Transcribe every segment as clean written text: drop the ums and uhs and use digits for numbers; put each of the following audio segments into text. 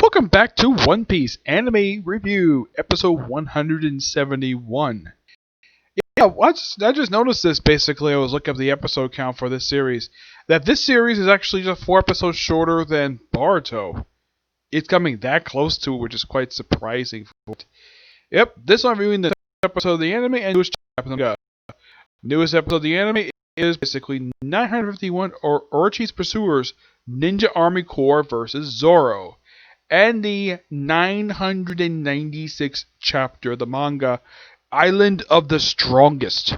Welcome back to One Piece Anime Review, episode 171. Yeah, I just noticed this basically. I was looking up the episode count for this series. That this series is actually just 4 episodes shorter than Boruto. It's coming that close to it, which is quite surprising. Yep, this I'm reviewing the episode of the anime and newest chapter of the manga. Newest episode of the anime is basically 951 or Orochi's Pursuers Ninja Army Corps versus Zoro. And the 996th chapter of the manga, Island of the Strongest.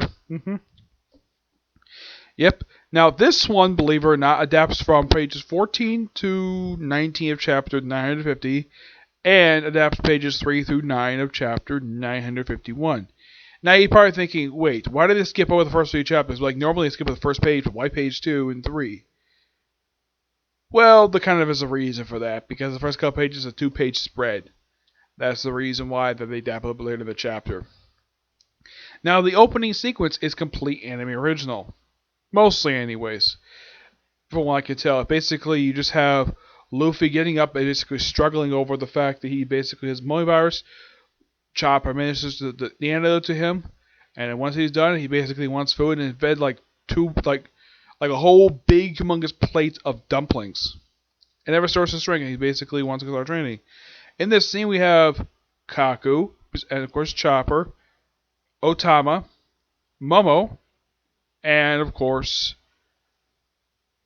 Yep. Now, this one, believe it or not, adapts from pages 14 to 19 of chapter 950 and adapts pages 3 through 9 of chapter 951. Now, you're probably thinking, wait, why did they skip over the first 3 chapters? Like, normally they skip over the first page, but why page 2 and 3? Well, there kind of is a reason for that, because the first couple pages is a 2-page spread. That's the reason why that they dab a little bit later in the chapter. Now, the opening sequence is complete anime original. Mostly, anyways. From what I can tell. Basically, you just have Luffy getting up and basically struggling over the fact that he basically has virus. Chopper administers the antidote to him, and then once he's done, he basically wants food and fed like a whole big humongous plate of dumplings. It never starts to string, and he basically wants to start training. In this scene, we have Kaku, and of course Chopper, Otama, Momo, and of course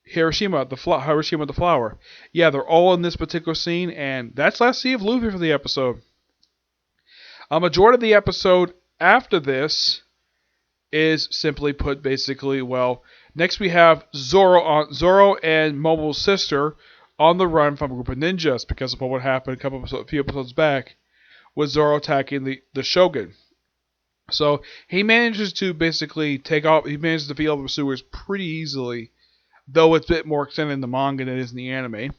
Hiroshima the flower. Yeah, they're all in this particular scene, and that's last scene of Luffy for the episode. A majority of the episode after this is simply put basically, well, next we have Zoro and Momo's sister on the run from a group of ninjas because of what happened a few episodes back with Zoro attacking the Shogun. So he manages to basically defeat all the pursuers pretty easily, though it's a bit more extended in the manga than it is in the anime.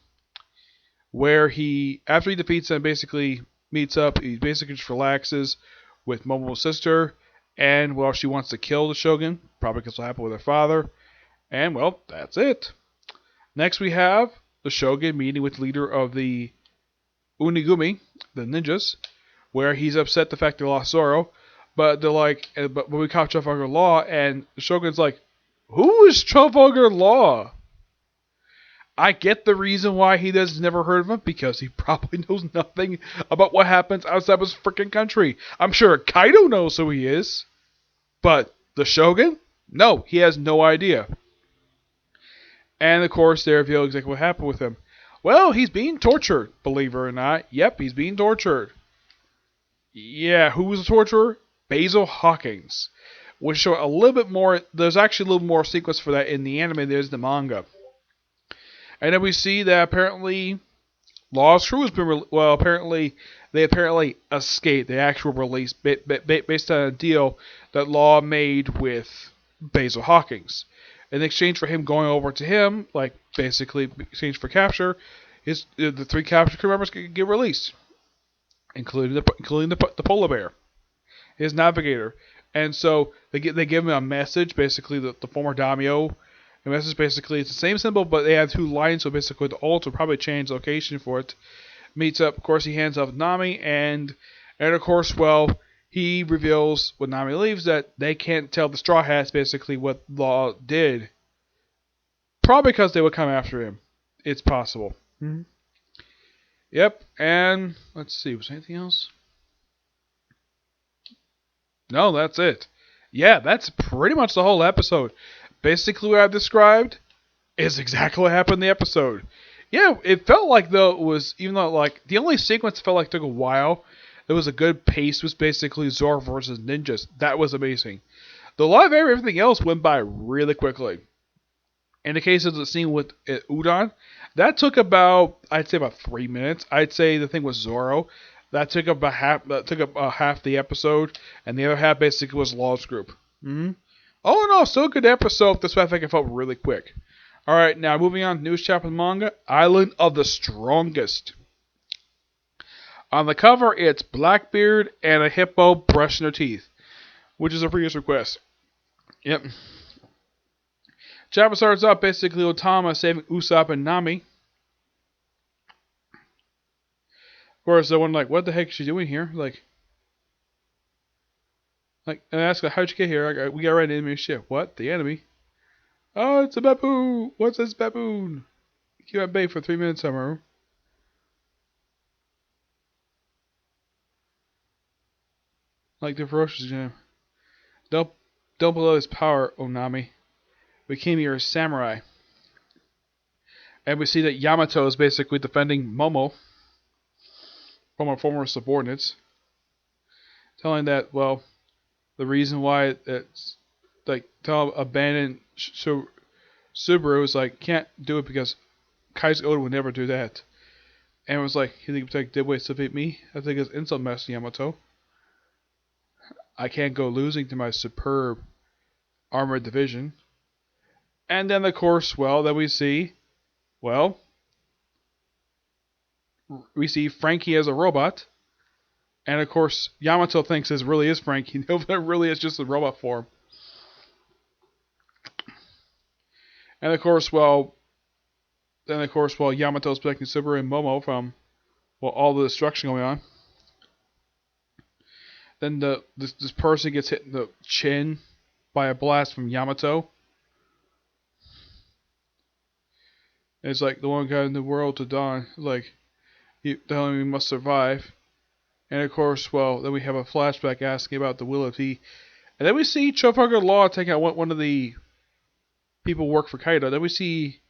Where after he defeats them, basically meets up, he basically just relaxes with Momo's sister, and well, she wants to kill the Shogun, probably because what happened with her father, and well, that's it. Next we have the Shogun meeting with the leader of the Unigumi, the ninjas, where he's upset the fact they lost Zoro, but they're like, but we caught Trafalgar Law, and the Shogun's like, who is Trafalgar Law? I get the reason why he has never heard of him, because he probably knows nothing about what happens outside of his freaking country. I'm sure Kaido knows who he is, but the Shogun? No, he has no idea. And of course, they reveal exactly what happened with him. Well, he's being tortured, believe it or not. Yep, he's being tortured. Yeah, who was the torturer? Basil Hawkins. Which show a little bit more, there's actually a little more sequence for that in the anime than there is in the manga. And then we see that apparently Law's crew has been, they escaped. They actually were released based on a deal that Law made with Basil Hawkings. In exchange for him going over to him, like basically in exchange for capture, the 3 captured crew members get released, including the polar bear, his navigator. And so they give him a message, basically the former daimyo. The message basically, it's the same symbol, but they have 2 lines, so basically the ult will probably change location for it. Meets up, of course, he hands off Nami, and of course, well, he reveals when Nami leaves that they can't tell the Straw Hats basically what Law did. Probably because they would come after him. It's possible. Yep, and let's see, was there anything else? No, that's it. Yeah, that's pretty much the whole episode. Basically, what I've described is exactly what happened in the episode. Yeah, it felt like though it was, even though like the only sequence felt like took a while, there was a good pace, was basically Zoro versus ninjas. That was amazing. The live everything else went by really quickly. In the case of the scene with Udon, that took I'd say about 3 minutes. I'd say the thing with Zoro, that took up half the episode, and the other half basically was Law's group. Oh no, still a good episode. This way I think it felt really quick. Alright, now moving on to newest chapter of the manga, Island of the Strongest. On the cover, it's Blackbeard and a hippo brushing their teeth, which is a previous request. Yep. Chapter starts out basically Otama saving Usopp and Nami. Of course, the one like, what the heck is she doing here? And I ask her, how'd you get here? We got right into enemy ship. What? The enemy? Oh, it's a baboon. What's this baboon? Keep at bay for 3 minutes, summer. Like the ferocious gem. Don't below his power, Onami. We came here as samurai. And we see that Yamato is basically defending Momo from our former subordinates. Telling that, well, the reason why it's like, tell him abandon Subaru is like, can't do it because Kaiser Oda would never do that. And it was like, you think like did ways to beat me? I think it's insult master Yamato. I can't go losing to my superb armored division. And then of course, then we see Frankie as a robot. And of course, Yamato thinks this really is Frankie. No, that really is just a robot form. And of course, Yamato's protecting Subaru and Momo from all the destruction going on. Then this person gets hit in the chin by a blast from Yamato. And it's like the one guy in the world to dawn. Like, telling him he must survive. And of course, then we have a flashback asking about the will of T. And then we see Trafalgar Law take out one of the people who work for Kaido. Then we see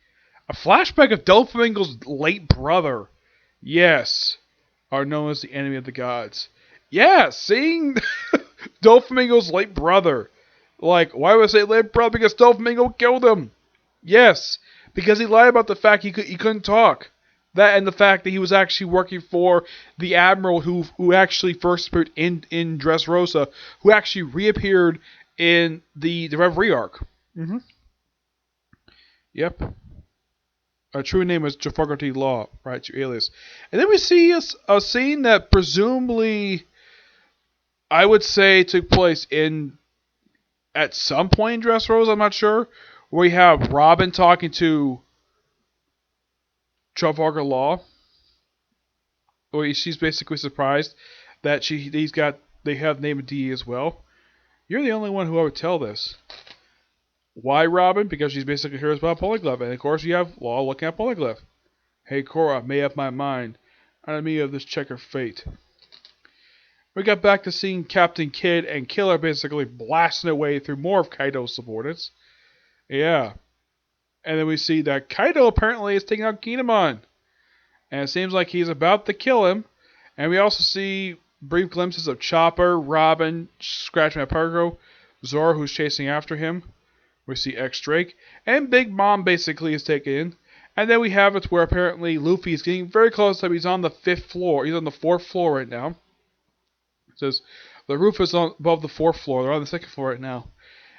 a flashback of Doflamingo's late brother. Yes. Are known as the enemy of the gods. Yeah, seeing Doflamingo's late brother. Like, why would I say late brother? Because Doflamingo killed him. Yes. Because he lied about the fact he couldn't talk. That and the fact that he was actually working for the admiral who actually first appeared in Dressrosa, who actually reappeared in the Reverie arc. Mm-hmm. Yep. Our true name is Trafalgar Law, right? Your alias. And then we see a scene that presumably, I would say, took place at some point in Dressrosa. I'm not sure. Where we have Robin talking to Trafalgar Law. Where she's basically surprised that they have the name of D as well. You're the only one who I would tell this. Why, Robin? Because she's basically curious about Polyglyph. And of course, you have Law looking at Polyglyph. Hey, Korra, made up my mind. Enemy of this checkered fate. We got back to seeing Captain Kidd and Killer basically blasting their way through more of Kaido's subordinates. Yeah. And then we see that Kaido apparently is taking out Kinemon. And it seems like he's about to kill him. And we also see brief glimpses of Chopper, Robin, Scratch My Pargo, Zoro who's chasing after him. We see X-Drake. And Big Mom basically is taken in. And then we have it where apparently Luffy is getting very close to him. He's on the 5th floor. He's on the 4th floor right now. It says the roof is above the 4th floor. They're on the 2nd floor right now.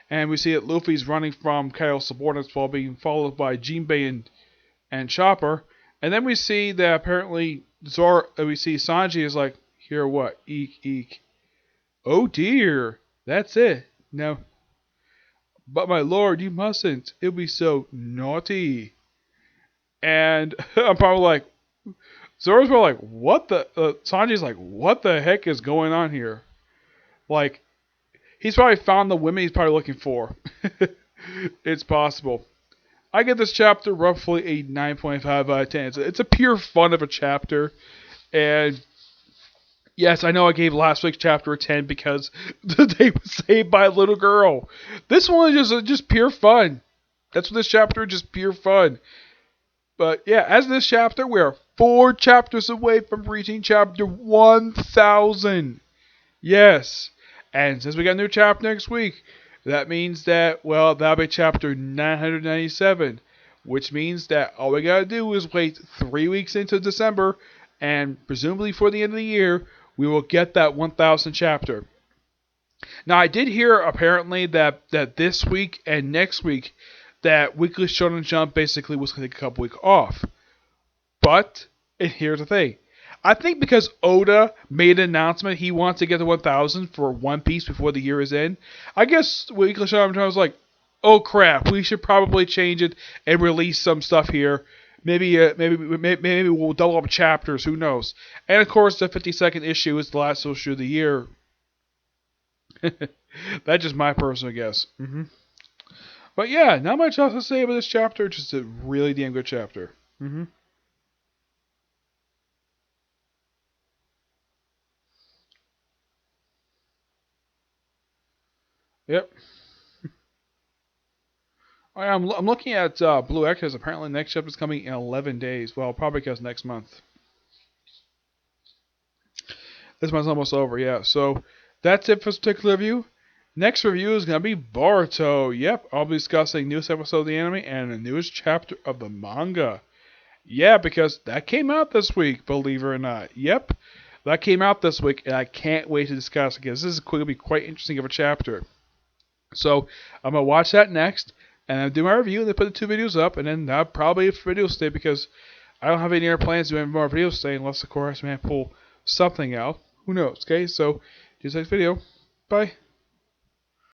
And we see that Luffy's running from Kaido's subordinates while being followed by Jinbei and Chopper. And then we see that apparently we see Sanji is like, here what? Eek, eek. Oh dear. That's it. No. But my lord, you mustn't. It'll be so naughty. And I'm probably like, Zoro's probably like, what the? Sanji's like, what the heck is going on here? Like, he's probably found the women he's probably looking for. It's possible. I give this chapter roughly a 9.5 out of 10. It's a pure fun of a chapter. And yes, I know I gave last week's chapter a 10 because they were saved by a little girl. This one is just pure fun. That's what this chapter is, just pure fun. But yeah, as this chapter, we are 4 chapters away from reaching chapter 1000. Yes. And since we got a new chapter next week, that means that, that'll be chapter 997. Which means that all we gotta do is wait 3 weeks into December, and presumably for the end of the year, we will get that 1000 chapter. Now, I did hear apparently that this week and next week, that Weekly Shonen Jump basically was going to take a couple weeks off. But, and here's the thing. I think because Oda made an announcement he wants to get to 1000 for One Piece before the year is in, I guess Weekly Shonen Jump was like, oh crap, we should probably change it and release some stuff here maybe we'll double up chapters. Who knows? And of course, the 52nd issue is the last issue of the year. That's just my personal guess. But yeah, not much else to say about this chapter. Just a really damn good chapter. Yep. I'm looking at Blue Exodus. Apparently, next chapter is coming in 11 days. Well, probably because next month. This month's almost over, yeah. So that's it for this particular review. Next review is going to be Boruto. Yep, I'll be discussing newest episode of the anime and the newest chapter of the manga. Yeah, because that came out this week, believe it or not. Yep, that came out this week, and I can't wait to discuss it because this is going to be quite interesting of a chapter. So I'm going to watch that next, and I'll do my review, and then put the 2 videos up, and then that'll probably be for videos today because I don't have any other plans to do any more videos today unless, of course, I pull something out. Who knows, okay? So, see you next video. Bye.